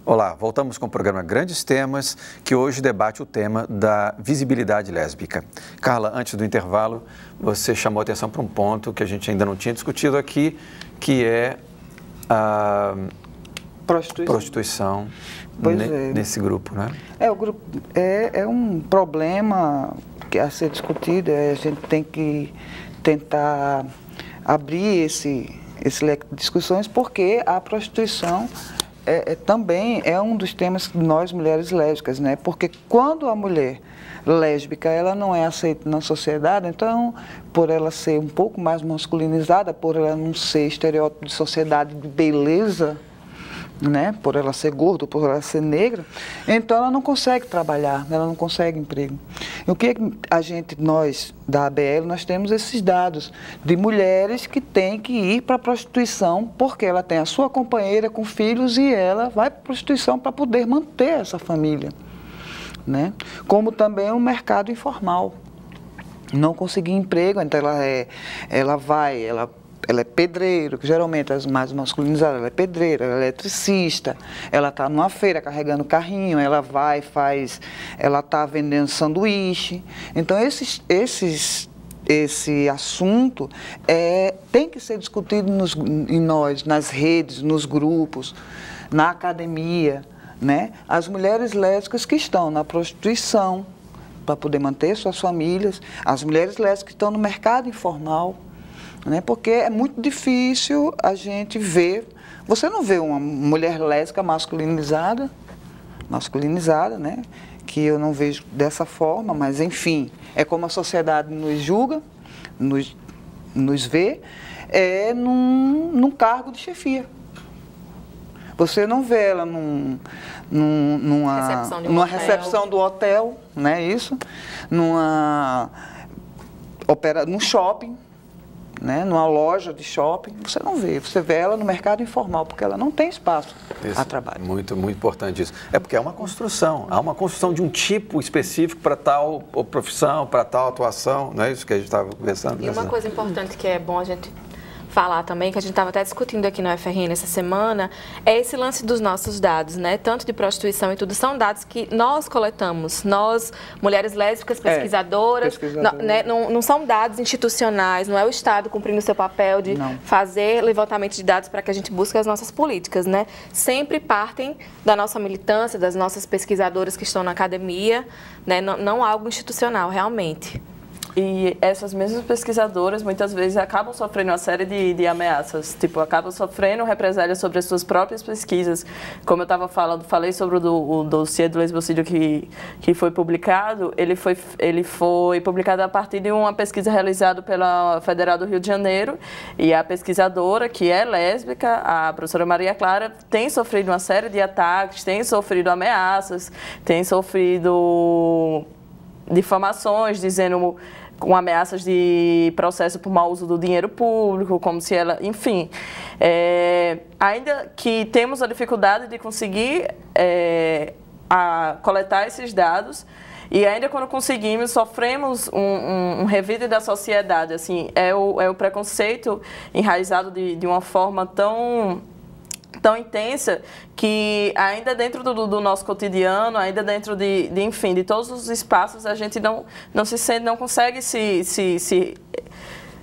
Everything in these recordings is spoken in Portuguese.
Olá, voltamos com o programa Grandes Temas, que hoje debate o tema da visibilidade lésbica. Carla, antes do intervalo, você chamou a atenção para um ponto que a gente ainda não tinha discutido aqui, que é a prostituição nesse grupo, né? O grupo é um problema que a ser discutido, a gente tem que tentar abrir esse leque de discussões, porque a prostituição também é um dos temas que nós, mulheres lésbicas, né? Porque quando a mulher lésbica, ela não é aceita na sociedade, então, por ela ser um pouco mais masculinizada, por ela não ser estereótipo de sociedade de beleza, né? Por ela ser gorda, por ela ser negra, então ela não consegue trabalhar, ela não consegue emprego. E o que nós da ABL, nós temos esses dados de mulheres que têm que ir para a prostituição porque ela tem a sua companheira com filhos e ela vai para a prostituição para poder manter essa família, né? Como também o mercado informal. Não conseguir emprego, então ela é pedreiro, que geralmente as mais masculinizadas, ela é pedreira, ela é eletricista, ela está numa feira carregando carrinho, ela ela está vendendo sanduíche. Então, esse assunto tem que ser discutido em nós, nas redes, nos grupos, na academia, né? As mulheres lésbicas que estão na prostituição, para poder manter suas famílias, as mulheres lésbicas que estão no mercado informal, né? Porque é muito difícil a gente ver, você não vê uma mulher lésbica masculinizada, né? Que eu não vejo dessa forma, mas enfim, é como a sociedade nos julga, nos vê, num cargo de chefia. Você não vê ela numa recepção do hotel, né? Isso, num shopping, né? Numa loja de shopping, você não vê. Você vê ela no mercado informal, porque ela não tem espaço a trabalho. Muito, muito importante isso. É porque é uma construção, há uma construção de um tipo específico para tal profissão, para tal atuação, não é isso que a gente estava conversando? E uma coisa importante que é bom a gente falar também, que a gente estava até discutindo aqui no UFRN essa semana, é esse lance dos nossos dados, né? Tanto de prostituição e tudo, são dados que nós coletamos, nós, mulheres lésbicas, pesquisadoras, né? Não são dados institucionais, não é o Estado cumprindo o seu papel de fazer levantamento de dados para que a gente busque as nossas políticas, né? Sempre partem da nossa militância, das nossas pesquisadoras que estão na academia, né? Não algo institucional, realmente. E essas mesmas pesquisadoras, muitas vezes, acabam sofrendo uma série de ameaças. Tipo, acabam sofrendo represálias sobre as suas próprias pesquisas. Como eu estava falei sobre o dossiê do lesbocídio que foi publicado. Ele foi publicado a partir de uma pesquisa realizada pela Federal do Rio de Janeiro. E a pesquisadora, que é lésbica, a professora Maria Clara, tem sofrido uma série de ataques, tem sofrido ameaças, tem sofrido difamações, dizendo com ameaças de processo por mau uso do dinheiro público, como se ela, enfim. Ainda que temos a dificuldade de conseguir coletar esses dados, e ainda quando conseguimos, sofremos um revide da sociedade. Assim, é o preconceito enraizado de uma forma tão intensa que ainda dentro do nosso cotidiano, ainda dentro enfim, de todos os espaços, a gente não consegue se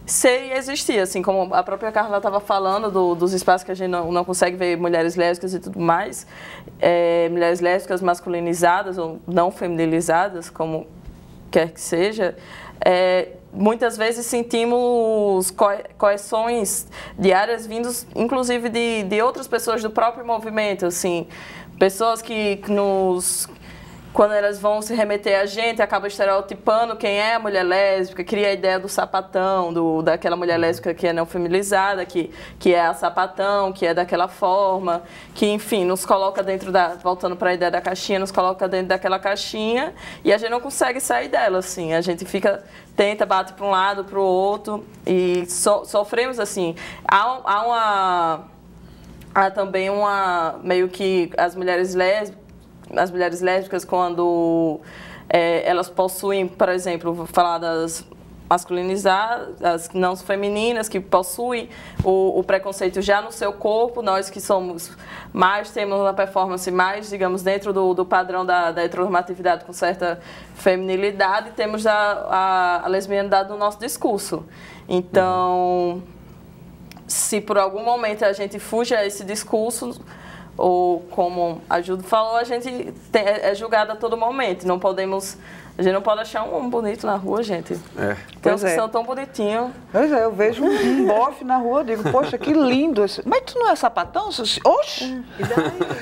ser e existir, assim como a própria Carla estava falando dos espaços que a gente não consegue ver mulheres lésbicas e tudo mais, mulheres lésbicas masculinizadas ou não feminilizadas, como quer que seja, muitas vezes sentimos coerções diárias vindos, inclusive, de outras pessoas do próprio movimento, assim, pessoas que quando elas vão se remeter a gente, acabam estereotipando quem é a mulher lésbica, cria a ideia do sapatão, daquela mulher lésbica que é não feminilizada, que é a sapatão, que é daquela forma, que, enfim, nos coloca voltando para a ideia da caixinha, nos coloca dentro daquela caixinha e a gente não consegue sair dela, assim, a gente tenta, bate para um lado, para o outro e sofremos, assim, há também meio que as mulheres lésbicas, quando elas possuem, por exemplo, vou falar masculinizadas, as não femininas, que possuem o preconceito já no seu corpo, nós que somos mais, temos uma performance mais, digamos, dentro do padrão da heteronormatividade com certa feminilidade, temos a lesbianidade no nosso discurso. Então, se por algum momento a gente fuge a esse discurso, ou como a Júlia falou, a gente é julgada a todo momento. A gente não pode achar um homem bonito na rua, gente. Tem uns que são tão bonitinhos. Pois é, eu vejo um bofe na rua, digo, poxa, que lindo esse. Mas tu não é sapatão? Oxe!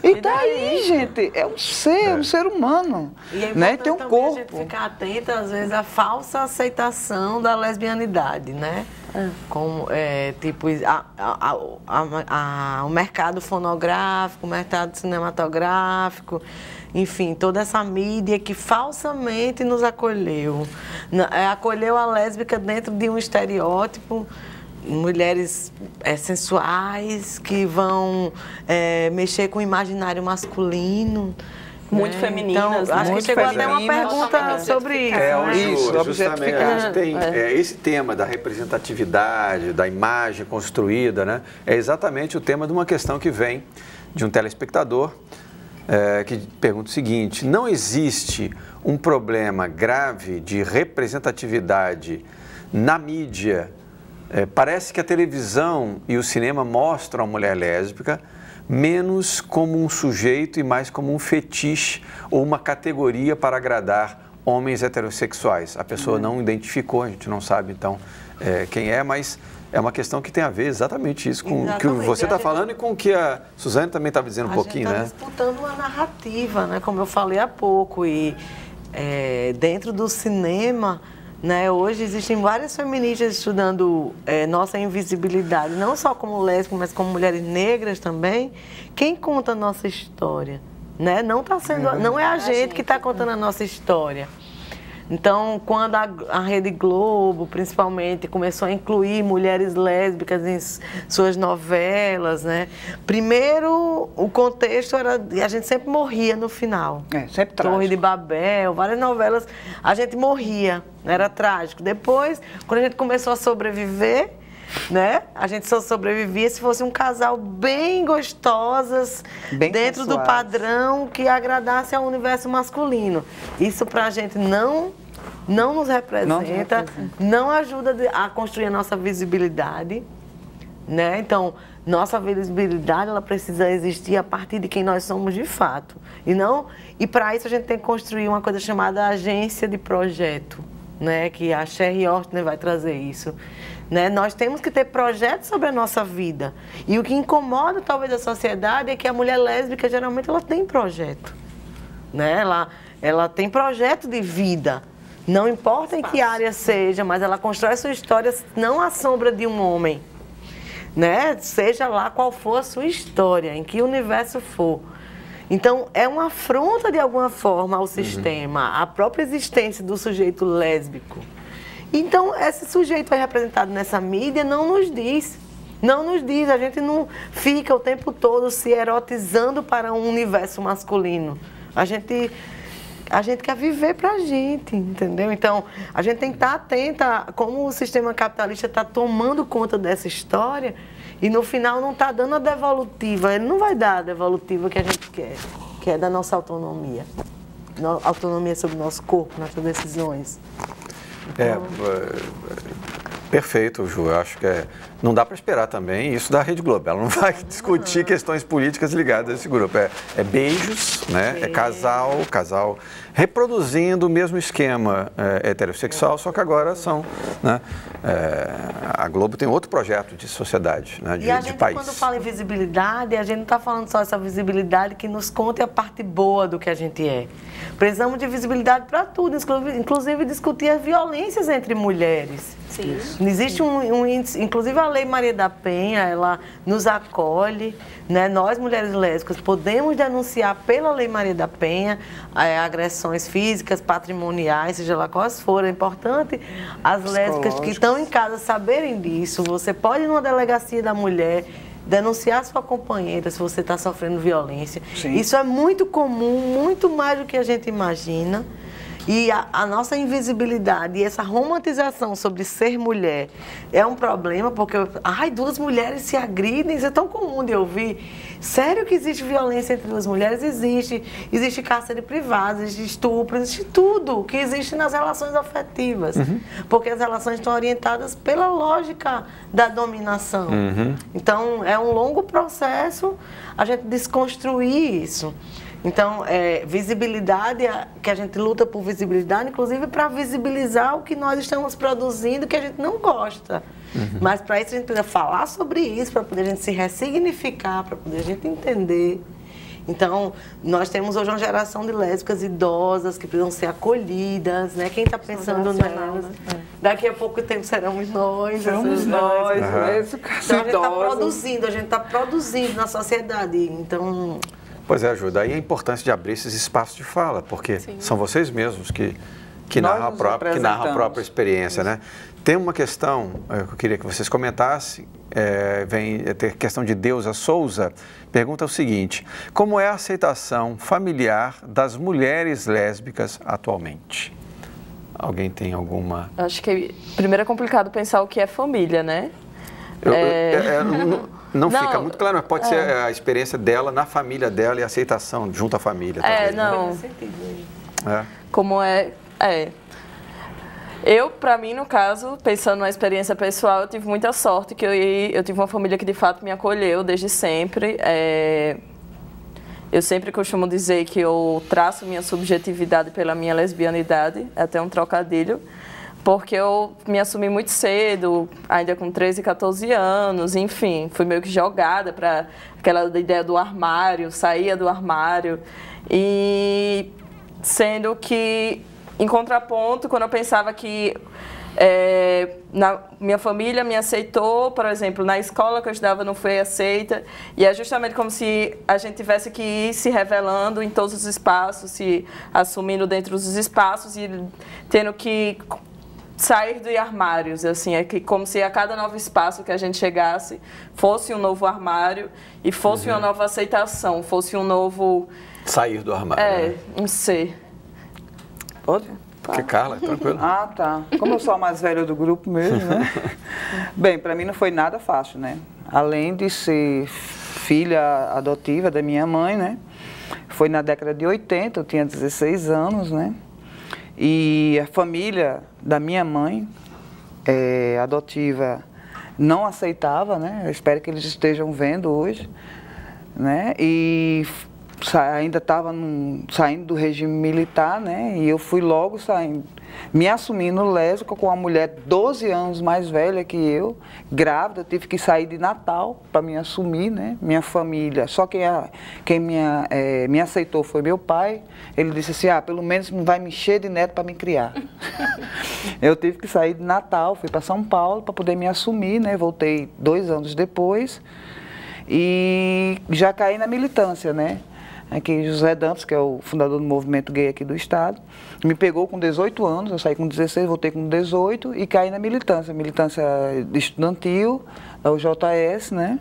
E daí, gente? É um ser humano. E é né? Tem um corpo. A gente ficar atenta, às vezes, à falsa aceitação da lesbianidade, né? Como, tipo, o mercado fonográfico, o mercado cinematográfico, enfim, toda essa mídia que falsamente nos acolheu. Acolheu a lésbica dentro de um estereótipo, mulheres sensuais que vão mexer com o imaginário masculino. Muito femininas. Então, acho que chegou até uma pergunta sobre isso. Justamente, a gente tem esse tema da representatividade, da imagem construída, né? É exatamente o tema de uma questão que vem de um telespectador que pergunta o seguinte: não existe um problema grave de representatividade na mídia? Parece que a televisão e o cinema mostram a mulher lésbica menos como um sujeito e mais como um fetiche ou uma categoria para agradar homens heterossexuais. A pessoa não identificou, a gente não sabe então quem é, mas é uma questão que tem a ver exatamente isso com o que você está falando e com o que a Suzane também estava dizendo um pouquinho, né? A gente está disputando uma narrativa, né? Como eu falei há pouco, e dentro do cinema, né, hoje existem várias feministas estudando nossa invisibilidade, não só como lésbicas, mas como mulheres negras também. Quem conta a nossa história? Né? Não é a gente que está contando a nossa história. Então, quando a Rede Globo, principalmente, começou a incluir mulheres lésbicas em suas novelas, né? Primeiro, o contexto era... A gente sempre morria no final. Sempre trágico. Torre de Babel, várias novelas, a gente morria, era trágico. Depois, quando a gente começou a sobreviver, né? A gente só sobrevivia se fosse um casal bem gostosas, dentro do padrão que agradasse ao universo masculino. Isso pra gente não nos representa, não ajuda a construir a nossa visibilidade, né? Então, nossa visibilidade, ela precisa existir a partir de quem nós somos de fato. E para isso a gente tem que construir uma coisa chamada agência de projeto, né? Que a Sherry Ortner vai trazer isso. Né? Nós temos que ter projetos sobre a nossa vida. E o que incomoda, talvez, a sociedade é que a mulher lésbica, geralmente, ela tem projeto. Né? Ela tem projeto de vida. Não importa em que área seja, mas ela constrói sua história não à sombra de um homem. Né? Seja lá qual for a sua história, em que universo for. Então, é uma afronta, de alguma forma, ao sistema, à própria existência do sujeito lésbico. Então, esse sujeito representado nessa mídia não nos diz, a gente não fica o tempo todo se erotizando para um universo masculino. A gente quer viver pra gente, entendeu? Então, a gente tem que estar atenta a como o sistema capitalista está tomando conta dessa história e no final não está dando a devolutiva. Ele não vai dar a devolutiva que a gente quer, que é da nossa autonomia. Autonomia sobre o nosso corpo, nossas decisões. Perfeito, Ju. Eu acho que não dá para esperar também isso da Rede Globo. Ela não vai discutir questões políticas ligadas a esse grupo. É beijos, né? É casal reproduzindo o mesmo esquema heterossexual, só que agora são, né? A Globo tem outro projeto de sociedade, né? E a gente, quando fala em visibilidade, a gente não está falando só essa visibilidade que nos conte a parte boa do que a gente é. Precisamos de visibilidade para tudo, inclusive discutir as violências entre mulheres. Sim. Existe um índice, inclusive a Lei Maria da Penha, ela nos acolhe, né? Nós, mulheres lésbicas, podemos denunciar pela Lei Maria da Penha agressões físicas, patrimoniais, seja lá quais forem. É importante as lésbicas que estão em casa saberem disso. Você pode ir numa delegacia da mulher, denunciar sua companheira se você está sofrendo violência. Sim. Isso é muito comum, muito mais do que a gente imagina. E a nossa invisibilidade e essa romantização sobre ser mulher é um problema, porque, duas mulheres se agridem, isso é tão comum de ouvir. Sério que existe violência entre duas mulheres? Existe. Existe cárcere privado, existe estupro, existe tudo que existe nas relações afetivas. Porque as relações estão orientadas pela lógica da dominação. Então, é um longo processo a gente desconstruir isso. Então, visibilidade, que a gente luta por visibilidade, inclusive para visibilizar o que nós estamos produzindo, que a gente não gosta. Mas para isso a gente precisa falar sobre isso, para poder a gente se ressignificar, para poder a gente entender. Então, nós temos hoje uma geração de lésbicas idosas que precisam ser acolhidas, né? Quem está pensando nelas? Daqui a pouco tempo seremos nós. Somos nós, lésbicas. Então, a gente está produzindo na sociedade. Então... Pois é, ajuda. Aí a importância de abrir esses espaços de fala, porque são vocês mesmos que narram a própria experiência, né? Tem uma questão que eu queria que vocês comentassem, vem ter questão de Deusa Souza, pergunta o seguinte: como é a aceitação familiar das mulheres lésbicas atualmente? Alguém tem alguma... Acho que primeiro é complicado pensar o que é família, né? Não fica muito claro, mas pode ser a experiência dela na família dela e a aceitação junto à família. Talvez, não. Né? Como eu, para mim, no caso, pensando na experiência pessoal, eu tive muita sorte que eu tive uma família que de fato me acolheu desde sempre. Eu sempre costumo dizer que eu traço minha subjetividade pela minha lesbianidade, é até um trocadilho, porque eu me assumi muito cedo, ainda com 13, 14 anos, enfim, fui meio que jogada para aquela ideia do armário, saía do armário, e sendo que, em contraponto, quando eu pensava que minha família me aceitou, por exemplo, na escola que eu estudava não foi aceita, e é justamente como se a gente tivesse que ir se revelando em todos os espaços, se assumindo dentro dos espaços e tendo que sair de armários, assim, como se a cada novo espaço que a gente chegasse fosse um novo armário e fosse uma nova aceitação, fosse um novo... Sair do armário. Né? Um ser. Pode? Porque Carla, tranquilo. Tá. Como eu sou a mais velha do grupo mesmo, né? Bem, para mim não foi nada fácil, né? Além de ser filha adotiva da minha mãe, né? Foi na década de 80, eu tinha 16 anos, né? E a família da minha mãe, adotiva, não aceitava, né? Eu espero que eles estejam vendo hoje, né? E ainda estava saindo do regime militar, né? E eu fui logo saindo, me assumindo lésbica com uma mulher 12 anos mais velha que eu, grávida. Eu tive que sair de Natal para me assumir, né? Minha família, só quem me aceitou foi meu pai. Ele disse assim: pelo menos não vai me encher de neto para me criar. Eu tive que sair de Natal, fui para São Paulo para poder me assumir, né? Voltei 2 anos depois e já caí na militância, né? Aqui José Dantas, que é o fundador do movimento gay aqui do estado, me pegou com 18 anos, eu saí com 16, voltei com 18 e caí na militância estudantil, da UJS, né?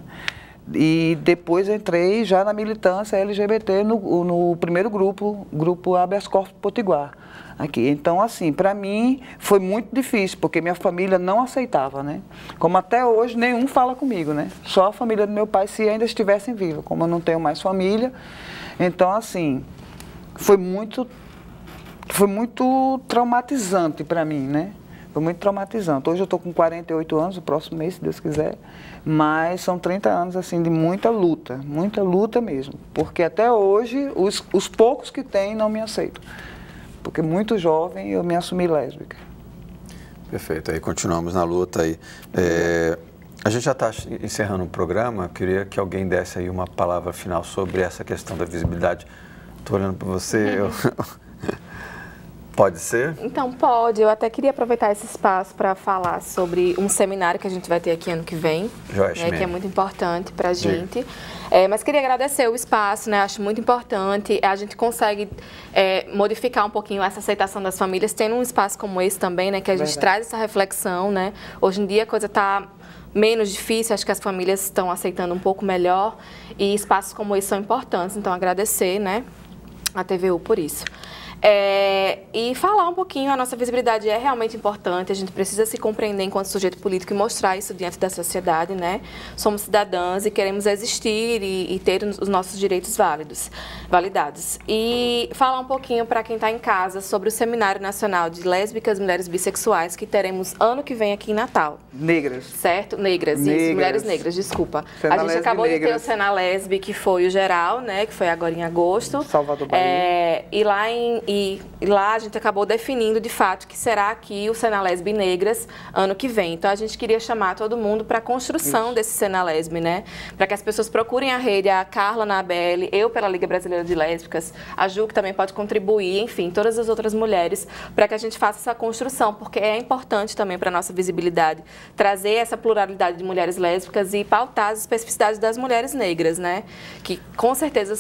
E depois entrei já na militância LGBT no primeiro grupo Habeas Corpus Potiguar. Aqui. Então, assim, para mim foi muito difícil, porque minha família não aceitava, né? Como até hoje nenhum fala comigo, né? Só a família do meu pai, se ainda estivessem vivos. Como eu não tenho mais família, então, assim, foi muito traumatizante para mim, né? Foi muito traumatizante. Hoje eu estou com 48 anos, o próximo mês, se Deus quiser, mas são 30 anos, assim, de muita luta mesmo. Porque até hoje, os poucos que têm não me aceitam. Porque muito jovem eu me assumi lésbica. Perfeito, aí continuamos na luta aí. A gente já está encerrando o programa, eu queria que alguém desse aí uma palavra final sobre essa questão da visibilidade. Estou olhando para você, Pode ser? Então, pode. Eu até queria aproveitar esse espaço para falar sobre um seminário que a gente vai ter aqui ano que vem, né, que é muito importante para a gente. Mas queria agradecer o espaço, né? Acho muito importante. A gente consegue modificar um pouquinho essa aceitação das famílias, tendo um espaço como esse também, né? Que a gente traz essa reflexão, né? Hoje em dia a coisa está menos difícil, acho que as famílias estão aceitando um pouco melhor e espaços como esse são importantes. Então, agradecer, né, a TVU por isso. E falar um pouquinho, a nossa visibilidade é realmente importante, a gente precisa se compreender enquanto sujeito político e mostrar isso diante da sociedade, né? Somos cidadãs e queremos existir e ter os nossos direitos validados. E falar um pouquinho para quem está em casa sobre o Seminário Nacional de Lésbicas e Mulheres Bissexuais que teremos ano que vem aqui em Natal. Negras. Certo? Negras. Isso, mulheres negras, desculpa. A gente acabou de ter o Senalesb, que foi o geral, né? Que foi agora em agosto. Salvador, Bahia. E lá a gente acabou definindo de fato que será aqui o Senalesb Negras ano que vem. Então a gente queria chamar todo mundo para a construção desse Senalesb, né? Para que as pessoas procurem a rede, a Carla na ABL, eu pela Liga Brasileira de Lésbicas, a Ju que também pode contribuir, enfim, todas as outras mulheres, para que a gente faça essa construção, porque é importante também para a nossa visibilidade trazer essa pluralidade de mulheres lésbicas e pautar as especificidades das mulheres negras, né? Que com certeza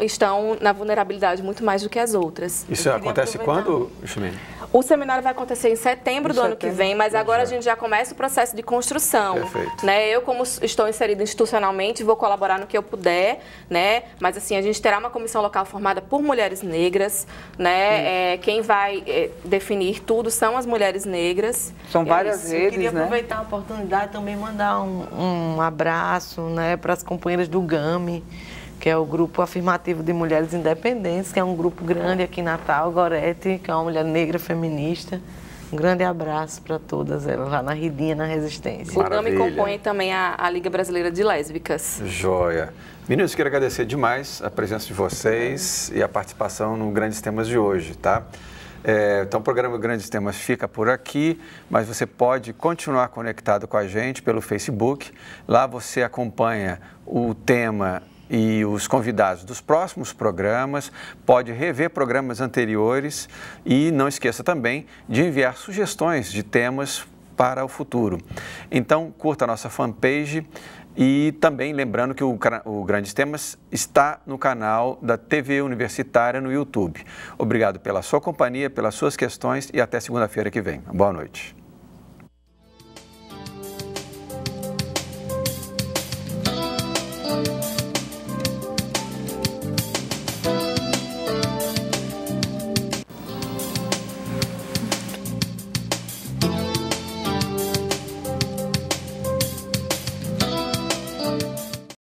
estão na vulnerabilidade muito mais do que as outras. Isso acontece quando, Ximene? O seminário vai acontecer em setembro do ano que vem, mas agora a gente já começa o processo de construção. Perfeito. Né? Eu, como estou inserida institucionalmente, vou colaborar no que eu puder, né? Mas assim, a gente terá uma comissão local formada por mulheres negras, né? Quem vai definir tudo são as mulheres negras. São várias redes, eu queria né? aproveitar a oportunidade também mandar um abraço, né, para as companheiras do GAMI, que é o Grupo Afirmativo de Mulheres Independentes, que é um grupo grande aqui em Natal, Gorete, que é uma mulher negra feminista. Um grande abraço para todas elas, lá na Ridinha, na Resistência. O GAMI compõe também a Liga Brasileira de Lésbicas. Joia. Meninos, quero agradecer demais a presença de vocês e a participação no Grandes Temas de hoje, tá? Então, o programa Grandes Temas fica por aqui, mas você pode continuar conectado com a gente pelo Facebook. Lá você acompanha o tema e os convidados dos próximos programas, pode rever programas anteriores e não esqueça também de enviar sugestões de temas para o futuro. Então, curta a nossa fanpage e também lembrando que o Grandes Temas está no canal da TV Universitária no YouTube. Obrigado pela sua companhia, pelas suas questões e até segunda-feira que vem. Boa noite.